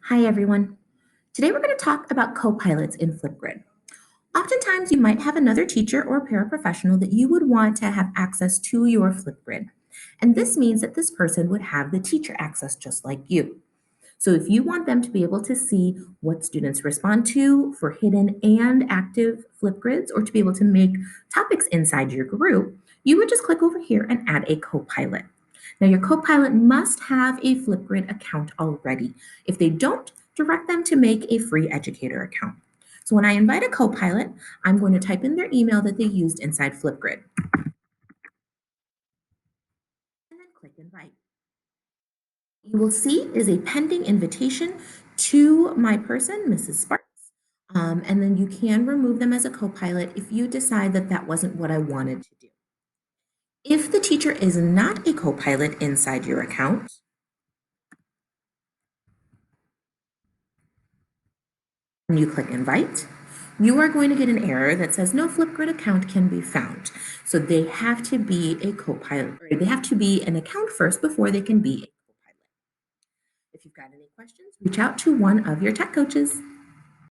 Hi, everyone. Today we're going to talk about co-pilots in Flipgrid. Oftentimes, you might have another teacher or paraprofessional that you would want to have access to your Flipgrid. And this means that this person would have the teacher access just like you. So if you want them to be able to see what students respond to for hidden and active Flipgrids, or to be able to make topics inside your group, you would just click over here and add a co-pilot. Now, your co-pilot must have a Flipgrid account already. If they don't, direct them to make a free educator account. So when I invite a co-pilot, I'm going to type in their email that they used inside Flipgrid and then click invite. You will see is a pending invitation to my person, Mrs. Sparks. And then you can remove them as a co-pilot if you decide that that wasn't what I wanted to do. If the teacher is not a co-pilot inside your account, and you click invite, you are going to get an error that says no Flipgrid account can be found. So they have to be a co-pilot, or they have to be an account first before they can be a co-pilot. If you've got any questions, reach out to one of your tech coaches.